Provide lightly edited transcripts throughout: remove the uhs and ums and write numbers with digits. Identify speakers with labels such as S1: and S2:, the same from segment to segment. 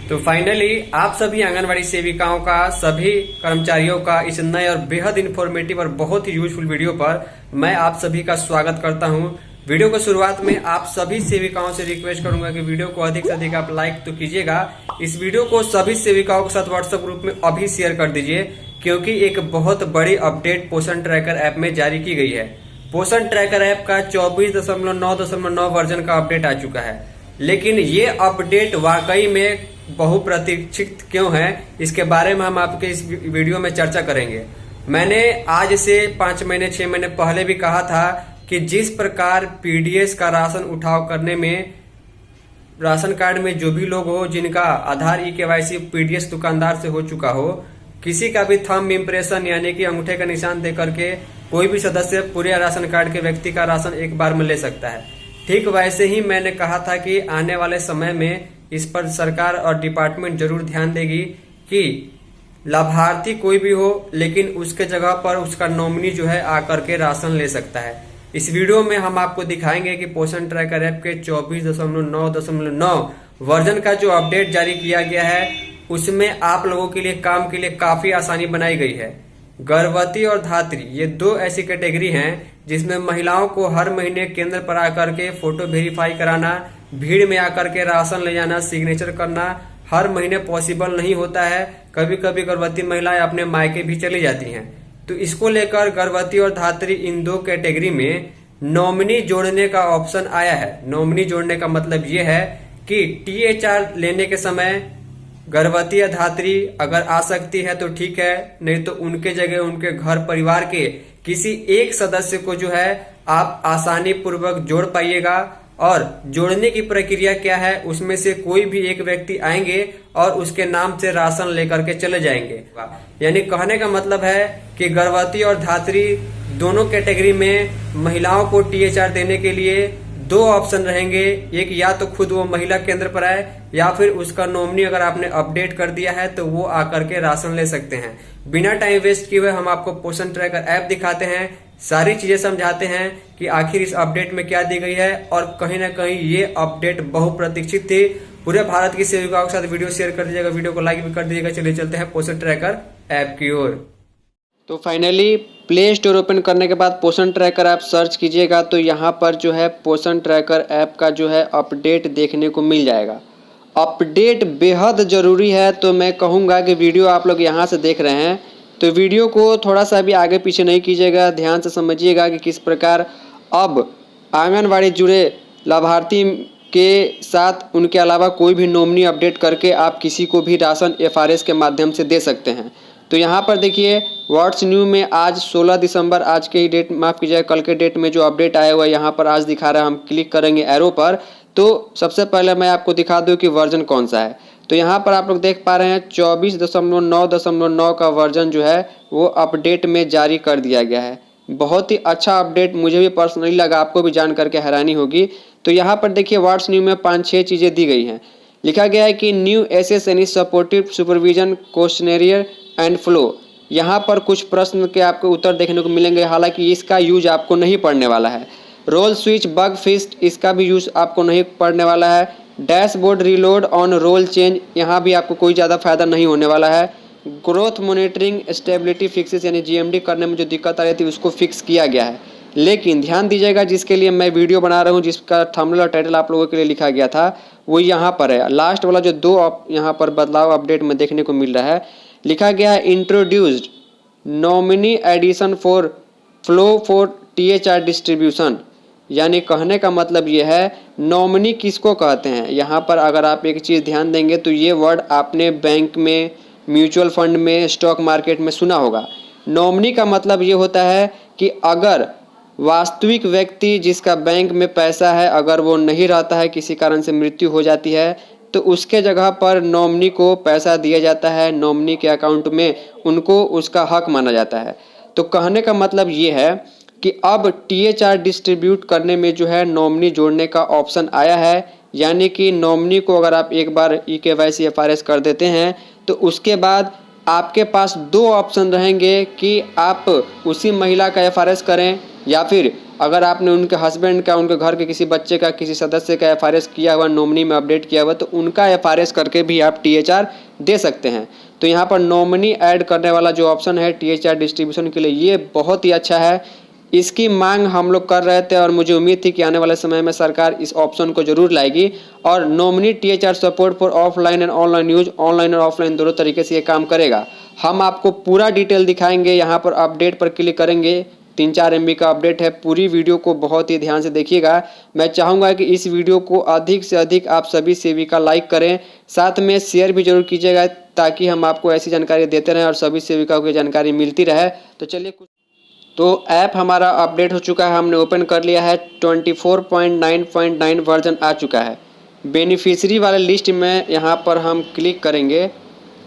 S1: तो फाइनली आप सभी आंगनवाड़ी सेविकाओं का, सभी कर्मचारियों का इस नए और बेहद इन्फॉर्मेटिव और बहुत ही यूजफुल वीडियो पर मैं आप सभी का स्वागत करता हूं। वीडियो को शुरुआत में आप सभी सेविकाओं से रिक्वेस्ट करूंगा कि वीडियो को अधिक से अधिक आप लाइक तो कीजिएगा। इस वीडियो को सभी सेविकाओं के साथ व्हाट्सएप ग्रुप में अभी शेयर कर दीजिए, क्योंकि एक बहुत बड़ी अपडेट पोषण ट्रैकर ऐप में जारी की गई है। पोषण ट्रैकर ऐप का 24.9.9 वर्जन का अपडेट आ चुका है, लेकिन ये अपडेट वाकई में बहुप्रतीक्षित क्यों है, इसके बारे में हम आपके इस वीडियो में चर्चा करेंगे। मैंने आज से 5 महीने 6 महीने पहले भी कहा था कि जिस प्रकार पीडीएस का राशन उठाव करने में राशन कार्ड में जो भी लोग हो जिनका आधार ई-केवाईसी पीडीएस दुकानदार से हो चुका हो, किसी का भी थंब इम्प्रेशन यानी कि अंगूठे का निशान दे करके कोई भी सदस्य पूरे राशन कार्ड के व्यक्ति का राशन एक बार में ले सकता है। ठीक वैसे ही मैंने कहा था कि आने वाले समय में इस पर सरकार और डिपार्टमेंट जरूर ध्यान देगी कि लाभार्थी कोई भी हो, लेकिन उसके जगह पर उसका नॉमिनी जो है आकर के राशन ले सकता है। इस वीडियो में हम आपको दिखाएंगे कि पोषण ट्रैकर ऐप के 24.9.9 वर्जन का जो अपडेट जारी किया गया है, उसमें आप लोगों के लिए काम के लिए काफी आसानी बनाई गई है। गर्भवती और धात्री ये दो ऐसी कैटेगरी हैं जिसमें महिलाओं को हर महीने केंद्र पर आकर के फोटो वेरीफाई कराना, भीड़ में आकर के राशन ले जाना, सिग्नेचर करना हर महीने पॉसिबल नहीं होता है। कभी कभी गर्भवती महिलाएं अपने मायके भी चली जाती हैं। तो इसको लेकर गर्भवती और धात्री इन दो कैटेगरी में नॉमिनी जोड़ने का ऑप्शन आया है। नॉमिनी जोड़ने का मतलब ये है कि टीएचआर लेने के समय गर्भवती या धात्री अगर आ सकती है तो ठीक है, नहीं तो उनके जगह उनके घर परिवार के किसी एक सदस्य को जो है आप आसानी पूर्वक जोड़ पाइएगा। और जोड़ने की प्रक्रिया क्या है, उसमें से कोई भी एक व्यक्ति आएंगे और उसके नाम से राशन लेकर के चले जाएंगे। यानी कहने का मतलब है कि गर्भवती और धात्री दोनों कैटेगरी में महिलाओं को टीएचआर देने के लिए दो ऑप्शन रहेंगे। एक, या तो खुद वो महिला केंद्र पर आए, या फिर उसका नॉमिनी अगर आपने अपडेट कर दिया है तो वो आकर के राशन ले सकते हैं। बिना टाइम वेस्ट किए हुए हम आपको पोषण ट्रैकर ऐप दिखाते हैं, सारी चीजें समझाते हैं कि आखिर इस अपडेट में क्या दी गई है। और कहीं ना कहीं ये अपडेट बहुप्रतीक्षित थी। पूरे भारत की सेविकाओं के साथ वीडियो शेयर कर दीजिएगा, वीडियो को लाइक भी कर दीजिएगा। चलिए चलते हैं पोषण ट्रैकर ऐप की ओर। तो फाइनली प्ले स्टोर ओपन करने के बाद पोषण ट्रैकर ऐप सर्च कीजिएगा तो यहाँ पर जो है पोषण ट्रैकर ऐप का जो है अपडेट देखने को मिल जाएगा। अपडेट बेहद ज़रूरी है, तो मैं कहूँगा कि वीडियो आप लोग यहाँ से देख रहे हैं तो वीडियो को थोड़ा सा भी आगे पीछे नहीं कीजिएगा, ध्यान से समझिएगा कि किस प्रकार अब आंगनवाड़ी जुड़े लाभार्थी के साथ उनके अलावा कोई भी नॉमिनी अपडेट करके आप किसी को भी राशन एफआरएस के माध्यम से दे सकते हैं। तो यहाँ पर देखिए व्हाट्स न्यू में आज 16 दिसंबर, आज के ही डेट, माफ़ कीजिएगा कल के डेट में जो अपडेट आया हुआ है यहाँ पर आज दिखा रहा है। हम क्लिक करेंगे एरो पर तो सबसे पहले मैं आपको दिखा दूँ कि वर्जन कौन सा है। तो यहाँ पर आप लोग देख पा रहे हैं 24.9.9 का वर्जन जो है वो अपडेट में जारी कर दिया गया है। बहुत ही अच्छा अपडेट मुझे भी पर्सनली लगा, आपको भी जान करके हैरानी होगी। तो यहाँ पर देखिए व्हाट्स न्यू में 5-6 चीज़ें दी गई हैं। लिखा गया है कि new SSNE supportive supervision questionnaire and flow. यहाँ पर कुछ प्रश्न के आपको उत्तर देखने को मिलेंगे, हालांकि इसका यूज आपको नहीं पढ़ने वाला है। रोल स्विच बग फिक्स्ड, इसका भी यूज आपको नहीं पढ़ने वाला है। Dashboard reload on roll change, यहाँ भी आपको कोई ज़्यादा फायदा नहीं होने वाला है। ग्रोथ मॉनिटरिंग स्टेबिलिटी फिक्सेस यानी जीएमडी करने में जो दिक्कत आ रही थी उसको फिक्स किया गया है। लेकिन ध्यान दीजिएगा, जिसके लिए मैं वीडियो बना रहा हूँ, जिसका थंबनेल और टाइटल आप लोगों के लिए लिखा गया था, वो यहाँ पर है। लास्ट वाला जो दो यहाँ पर बदलाव अपडेट में देखने को मिल रहा है, लिखा गया है introduced nominee addition for flow for THR distribution. यानी कहने का मतलब ये है नॉमिनी किसको कहते हैं। यहाँ पर अगर आप एक चीज़ ध्यान देंगे तो ये वर्ड आपने बैंक में, म्यूचुअल फंड में, स्टॉक मार्केट में सुना होगा। नॉमिनी का मतलब ये होता है कि अगर वास्तविक व्यक्ति जिसका बैंक में पैसा है, अगर वो नहीं रहता है, किसी कारण से मृत्यु हो जाती है, तो उसके जगह पर नॉमिनी को पैसा दिया जाता है। नॉमिनी के अकाउंट में उनको उसका हक माना जाता है। तो कहने का मतलब ये है कि अब टीएचआर डिस्ट्रीब्यूट करने में जो है नॉमिनी जोड़ने का ऑप्शन आया है। यानी कि नॉमिनी को अगर आप एक बार ई-केवाईसी एफआरएस कर देते हैं तो उसके बाद आपके पास दो ऑप्शन रहेंगे कि आप उसी महिला का एफआरएस करें या फिर अगर आपने उनके हस्बैंड का, उनके घर के किसी बच्चे का, किसी सदस्य का एफआरएस किया हुआ, नॉमिनी में अपडेट किया हुआ, तो उनका एफआरएस करके भी आप टीएचआर दे सकते हैं। तो यहाँ पर नॉमिनी ऐड करने वाला जो ऑप्शन है टीएचआर डिस्ट्रीब्यूशन के लिए, ये बहुत ही अच्छा है। इसकी मांग हम लोग कर रहे थे और मुझे उम्मीद थी कि आने वाले समय में सरकार इस ऑप्शन को जरूर लाएगी। और nominee THR support for offline and online use, online और ऑफलाइन दोनों तरीके से ये काम करेगा। हम आपको पूरा डिटेल दिखाएंगे। यहाँ पर अपडेट पर क्लिक करेंगे, 3-4 MB का अपडेट है। पूरी वीडियो को बहुत ही ध्यान से देखिएगा। मैं चाहूँगा कि इस वीडियो को अधिक से अधिक आप सभी सेविका लाइक करें, साथ में शेयर भी जरूर कीजिएगा, ताकि हम आपको ऐसी जानकारी देते रहें और सभी सेविकाओं की जानकारी मिलती रहे। तो चलिए, तो ऐप हमारा अपडेट हो चुका है, हमने ओपन कर लिया है। 24.9.9 वर्जन आ चुका है। बेनिफिशियरी वाले लिस्ट में यहाँ पर हम क्लिक करेंगे।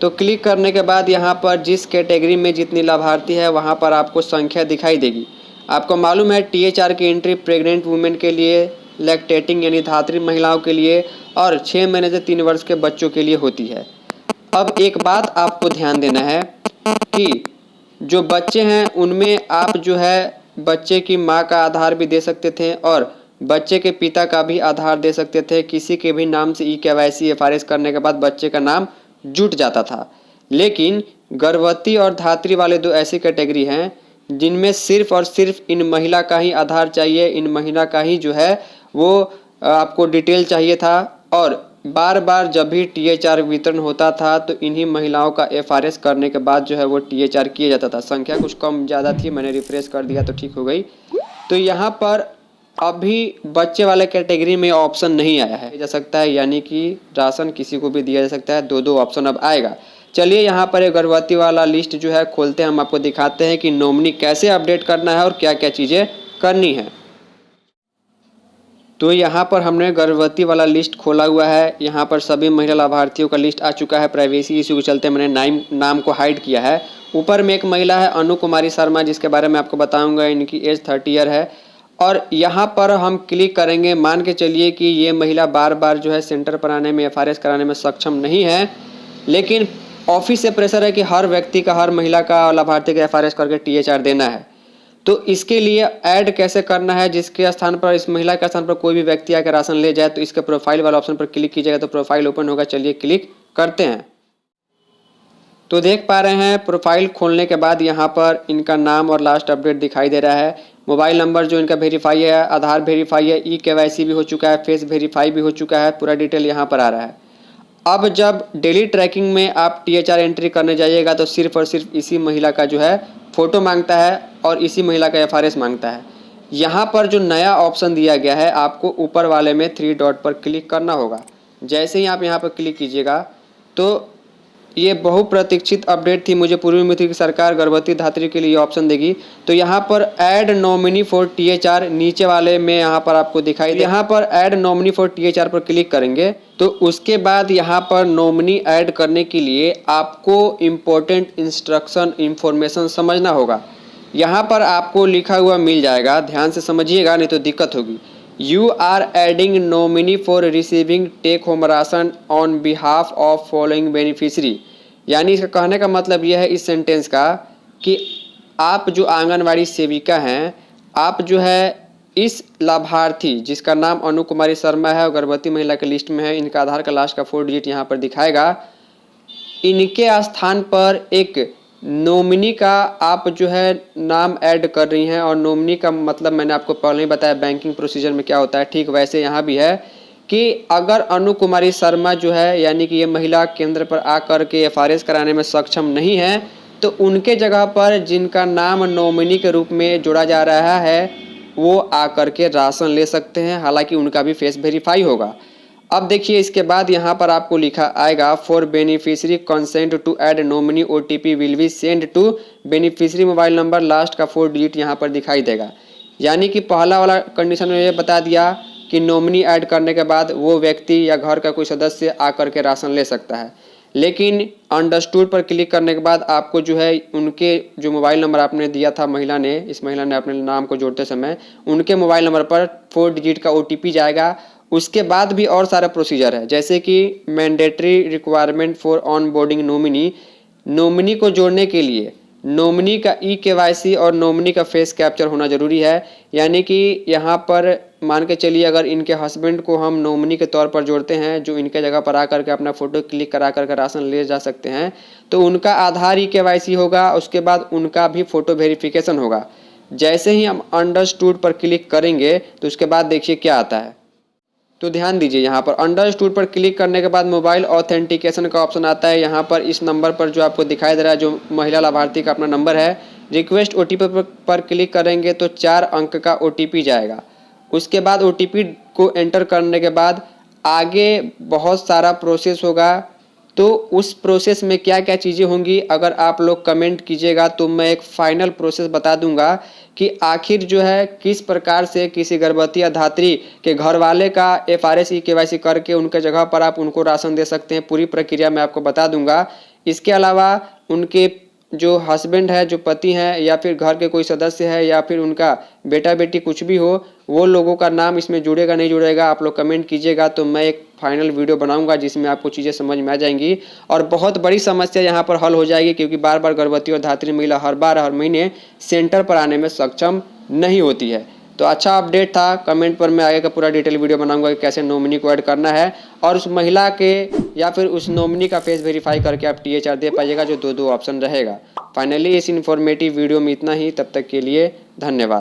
S1: तो क्लिक करने के बाद यहाँ पर जिस कैटेगरी में जितनी लाभार्थी है वहाँ पर आपको संख्या दिखाई देगी। आपको मालूम है टीएचआर की एंट्री प्रेग्नेंट वुमेन के लिए, लैक्टेटिंग यानी धात्री महिलाओं के लिए और 6 महीने से 3 वर्ष के बच्चों के लिए होती है। अब एक बात आपको ध्यान देना है कि जो बच्चे हैं उनमें आप जो है बच्चे की माँ का आधार भी दे सकते थे और बच्चे के पिता का भी आधार दे सकते थे। किसी के भी नाम से ई-केवाईसी एफआरएस करने के बाद बच्चे का नाम जुट जाता था। लेकिन गर्भवती और धात्री वाले दो ऐसी कैटेगरी हैं जिनमें सिर्फ और सिर्फ इन महिला का ही आधार चाहिए, इन महिला का ही जो है वो आपको डिटेल चाहिए था। और बार बार जब भी टीएचआर वितरण होता था तो इन्हीं महिलाओं का एफआरएस करने के बाद जो है वो टीएचआर किया जाता था। संख्या कुछ कम ज़्यादा थी, मैंने रिफ्रेश कर दिया तो ठीक हो गई। तो यहाँ पर अभी बच्चे वाले कैटेगरी में ऑप्शन नहीं आया है जा सकता है, यानी कि राशन किसी को भी दिया जा सकता है। 2 ऑप्शन अब आएगा। चलिए यहाँ पर एक गर्भवती वाला लिस्ट जो है खोलते हैं, हम आपको दिखाते हैं कि नॉमिनी कैसे अपडेट करना है और क्या क्या चीज़ें करनी है। तो यहाँ पर हमने गर्भवती वाला लिस्ट खोला हुआ है। यहाँ पर सभी महिला लाभार्थियों का लिस्ट आ चुका है। प्राइवेसी इशू के चलते मैंने नाम को हाइड किया है। ऊपर में एक महिला है अनु कुमारी शर्मा, जिसके बारे में आपको बताऊंगा। इनकी एज 30 ईयर है। और यहाँ पर हम क्लिक करेंगे। मान के चलिए कि ये महिला बार बार जो है सेंटर पर आने में, एफआरएस कराने में सक्षम नहीं है, लेकिन ऑफिस से प्रेशर है कि हर व्यक्ति का, हर महिला का, लाभार्थी का एफआरएस करके टीएचआर देना है। तो इसके लिए ऐड कैसे करना है, जिसके स्थान पर, इस महिला के स्थान पर कोई भी व्यक्ति आकर राशन ले जाए, तो इसके प्रोफाइल वाला ऑप्शन पर क्लिक कीजिएगा तो प्रोफाइल ओपन होगा। चलिए क्लिक करते हैं। तो देख पा रहे हैं प्रोफाइल खोलने के बाद यहाँ पर इनका नाम और लास्ट अपडेट दिखाई दे रहा है। मोबाइल नंबर जो इनका वेरीफाई है, आधार वेरीफाई है, ई-केवाईसी भी हो चुका है, फेस वेरीफाई भी हो चुका है। पूरा डिटेल यहाँ पर आ रहा है। अब जब डेली ट्रैकिंग में आप टीएचआर एंट्री करने जाइएगा तो सिर्फ और सिर्फ इसी महिला का जो है फ़ोटो मांगता है और इसी महिला का एफआरएस मांगता है। यहाँ पर जो नया ऑप्शन दिया गया है, आपको ऊपर वाले में 3 डॉट पर क्लिक करना होगा। जैसे ही आप यहाँ पर क्लिक कीजिएगा तो ये बहुप्रतीक्षित अपडेट थी। मुझे पूरी उम्मीद थी कि सरकार गर्भवती धात्री के लिए ऑप्शन देगी। तो यहाँ पर ऐड नॉमिनी फॉर टीएचआर नीचे वाले में यहाँ पर आपको दिखाई दे। यहाँ पर ऐड नॉमिनी फॉर टीएचआर पर क्लिक करेंगे तो उसके बाद यहाँ पर नॉमिनी ऐड करने के लिए आपको इम्पोर्टेंट इंस्ट्रक्शन, इंफॉर्मेशन समझना होगा। यहाँ पर आपको लिखा हुआ मिल जाएगा, ध्यान से समझिएगा नहीं तो दिक्कत होगी। You are adding nominee for receiving take home ration on behalf of following beneficiary। यानी इसका कहने का मतलब यह है इस सेंटेंस का कि आप जो आंगनवाड़ी सेविका हैं, आप जो है इस लाभार्थी जिसका नाम अनु कुमारी शर्मा है और गर्भवती महिला के लिस्ट में है, इनका आधार का लास्ट का 4 डिजिट यहाँ पर दिखाएगा, इनके स्थान पर एक नॉमिनी का आप जो है नाम ऐड कर रही हैं। और नॉमिनी का मतलब मैंने आपको पहले ही बताया बैंकिंग प्रोसीजर में क्या होता है। ठीक वैसे यहाँ भी है कि अगर अनु कुमारी शर्मा जो है, यानी कि ये महिला केंद्र पर आकर के एफआरएस कराने में सक्षम नहीं है, तो उनके जगह पर जिनका नाम नॉमिनी के रूप में जोड़ा जा रहा है वो आकर के राशन ले सकते हैं। हालांकि उनका भी फेस वेरीफाई होगा। अब देखिए इसके बाद यहाँ पर आपको लिखा आएगा for beneficiary consent to add nominee OTP will be send to beneficiary mobile number last का 4 डिजिट यहाँ पर दिखाई देगा। यानी कि पहला वाला कंडीशन में ये बता दिया कि नॉमिनी ऐड करने के बाद वो व्यक्ति या घर का कोई सदस्य आकर के राशन ले सकता है। लेकिन अंडरस्टूड पर क्लिक करने के बाद आपको जो है उनके जो मोबाइल नंबर आपने दिया था, महिला ने, इस महिला ने अपने नाम को जोड़ते समय उनके मोबाइल नंबर पर 4 डिजिट का ओटीपी जाएगा। उसके बाद भी और सारा प्रोसीजर है, जैसे कि mandatory requirement for on boarding nominee. Nominee को जोड़ने के लिए नॉमिनी का ई-केवाईसी और नॉमिनी का फेस कैप्चर होना ज़रूरी है। यानी कि यहाँ पर मान के चलिए अगर इनके हस्बैंड को हम नॉमिनी के तौर पर जोड़ते हैं, जो इनके जगह पर आकर के अपना फ़ोटो क्लिक करा करके राशन ले जा सकते हैं, तो उनका आधार ई-केवाईसी होगा, उसके बाद उनका भी फ़ोटो वेरिफिकेशन होगा। जैसे ही हम अंडरस्टूड पर क्लिक करेंगे तो उसके बाद देखिए क्या आता है। तो ध्यान दीजिए, यहाँ पर अंडरस्टूड पर क्लिक करने के बाद मोबाइल ऑथेंटिकेशन का ऑप्शन आता है। यहाँ पर इस नंबर पर जो आपको दिखाई दे रहा है, जो महिला लाभार्थी का अपना नंबर है, रिक्वेस्ट ओटीपी पर क्लिक करेंगे तो 4 अंक का ओटीपी जाएगा। उसके बाद ओटीपी को एंटर करने के बाद आगे बहुत सारा प्रोसेस होगा। तो उस प्रोसेस में क्या क्या चीज़ें होंगी, अगर आप लोग कमेंट कीजिएगा तो मैं एक फाइनल प्रोसेस बता दूंगा कि आखिर जो है किस प्रकार से किसी गर्भवती या धात्री के घर वाले का FRS ई-केवाईसी करके उनके जगह पर आप उनको राशन दे सकते हैं। पूरी प्रक्रिया मैं आपको बता दूंगा। इसके अलावा उनके जो हस्बैंड है, जो पति हैं, या फिर घर के कोई सदस्य है, या फिर उनका बेटा बेटी कुछ भी हो, वो लोगों का नाम इसमें जुड़ेगा नहीं जुड़ेगा, आप लोग कमेंट कीजिएगा तो मैं एक फाइनल वीडियो बनाऊंगा जिसमें आपको चीज़ें समझ में आ जाएंगी और बहुत बड़ी समस्या यहाँ पर हल हो जाएगी। क्योंकि बार बार गर्भवती और धात्री महिला हर महीने सेंटर पर आने में सक्षम नहीं होती है। तो अच्छा अपडेट था। कमेंट पर मैं आगे का पूरा डिटेल वीडियो बनाऊंगा कि कैसे नॉमिनी को ऐड करना है और उस महिला के या फिर उस नॉमिनी का फेस वेरीफाई करके आप THR दे पाइएगा, जो दो ऑप्शन रहेगा। फाइनली इस इन्फॉर्मेटिव वीडियो में इतना ही। तब तक के लिए धन्यवाद।